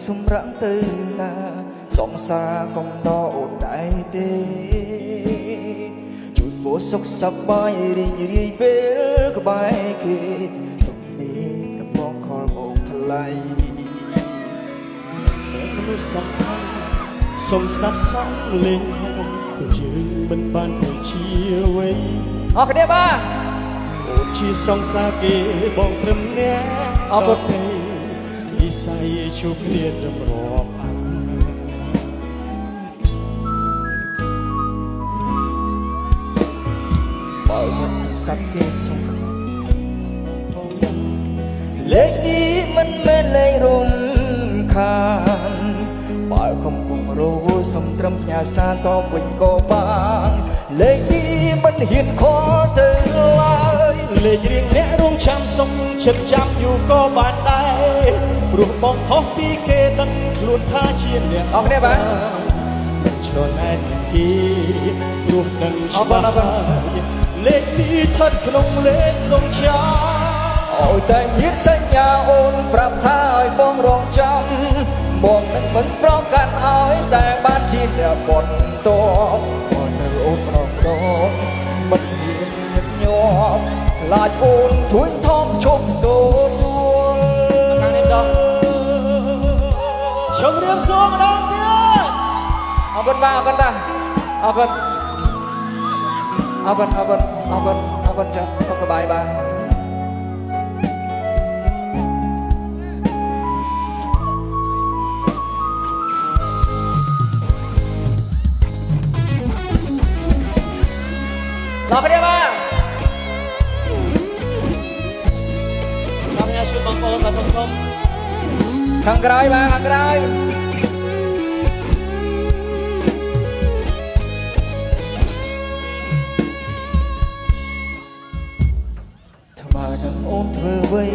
សម្រាប់ទៅណាសង្សារកុំដកអូនដែរទេជួយពរសុខសប្បាយរីករាយពេលក្បែរគេទុកនេះប្របងខលមកថ្លៃមនុស្សសំខាន់សុំស្ដាប់សំឡេងផងយើងមិនបានទៅជាអ្វីអរគ្នាបាទអូនជាសង្សារគេបងត្រឹមអ្នកអរគុណនិស័យជួបគ្នាត្រឹមរាប់បើមិនសាប់គេសុំលេខនេះមិនមែនលេខរំខានបើកំពុងរវល់សុំត្រឹមផ្ញើសារតបវិញក៏បានលេខនេះមិនហ៊ានខលទៅឡើយលេខរៀងអ្នករងចាំសុំចិត្តចាំយូរក៏បានដែរព្រោះបងខុសពីគេដឹងខ្លួនថាជាអ្នកអរគ្នាបាទមិនឆ្លងឯគេព្រោះដឹងច្បាស់លេខនេះស្ថិតក្នុងលេខរងចាំឲ្យតែមានសញ្ញាអូនប្រាប់ថាឲ្យបងរងចាំបងនឹងមិនប្រកាន់ឲ្យតែបានជាអ្នកបនតបក៏ទៅអូនប្រកបមិនមានញឹកញាប់ខ្លាចអូនធួញថប់ជុំទទួលខាងនេះដងជម្រាបសួរម្ដងទៀតអរគុណបាទអរគុណតាអរគុណអរគុណអរគុណអរគុណអរគុណចាសុខសប្បាយបាទលោកគ្នាបាទលោកអ្នកជួយបងប្អូនមកធំខាងក្រោយបាទខាងក្រោយថ្មនឹងអូនធ្វើអ្វី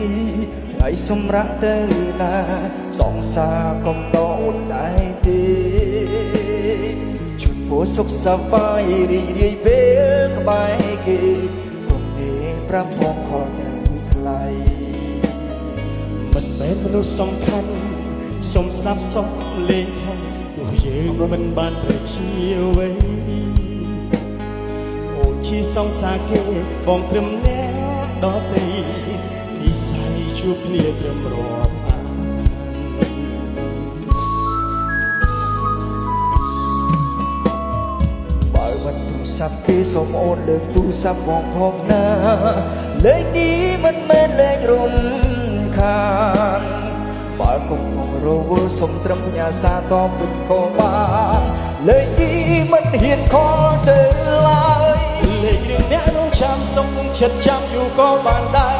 ថ្ងៃសម្រាប់ទៅណាសង្សារកុំដកអូនដែរទេជួយពរសុខសប្បាយរីករាយពេលក្បែរគេគុំទេប្រាប់ផងខលទៅថ្លៃមិនមែនមនុស្សសំខាន់សុំស្ដាប់សំឡេងផងព្រោះយើងមិនបានប្រជាអ្វីអូនជាសង្សារគេបងត្រឹមអ្នកដទៃនិស័យជួបគ្នាត្រឹមរាប់បើមិនទូរស័ព្ទគេសូមអូនលើកទូរស័ព្ទបងផងណាលេខនេះមិនមែនលេខរំខានបើកំពុងរវល់សូមត្រឹមផ្ញើសារតបវិញក៏បានលេខនេះមិនហ៊ានខលទៅឡើយលេខរៀងអ្នករងចាំសុំចិត្តចាំយូរក៏បានដែរ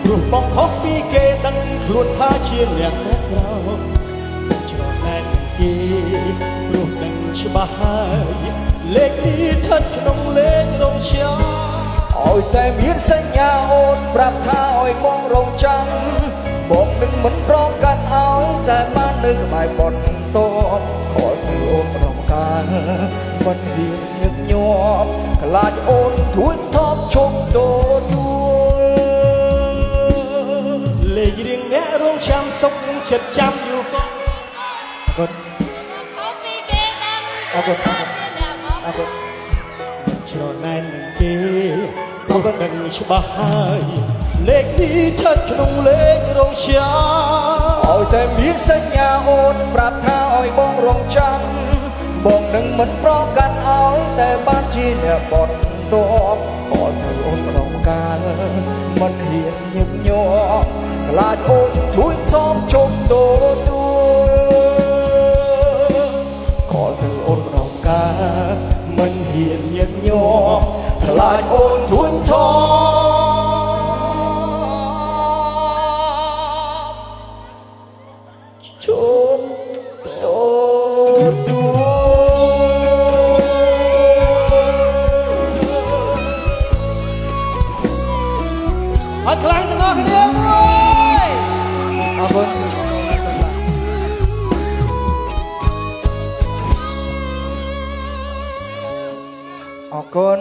ព្រោះបងខុសពីគេដឹងខ្លួនថាជាអ្នកក្រៅច្រណែនគេព្រោះដឹងច្បាស់ហើយលេខនេះស្ថិតក្នុងលេខរងចាំឲ្យតែមានសញ្ញាអូនប្រាប់ថាឲ្យបងរងចាំបងនឹងមិនប្រកាន់ឲ្យតែបាននៅក្បែរបនតបខលគឺអូនប្រំការមិនហ៊ានញឹកញាប់ខ្លាចអូនធួចថប់ជុំទទួលលេខរៀងអ្នករងចាំសុខចិត្តចាំយូរក៏អរគុណអរគុណអរគុណច្រណែននឹងគេព្រោះដឹងច្បាស់ហើយលេខនេះស្ថិតក្នុងលេខរងចាំឲ្យតែមានសញ្ញាអូនប្រាប់ថាឲ្យបងរងចាំបងនឹងមិនប្រកាន់ឲ្យតែបានជាអ្នកបនតបក៏ទៅអូនប្រងការមិនហ៊ានញឹកញាប់ខ្លាចអូនធួចថប់ជុំទទួលក៏ទៅអូនប្រងការមិនហ៊ានញឹកញាប់ខ្លាចអូនធួចថប់ជុំទទួលឲ្យខ្លាំងទាំងអស់គ្នាមួយអរគុណអរគុណ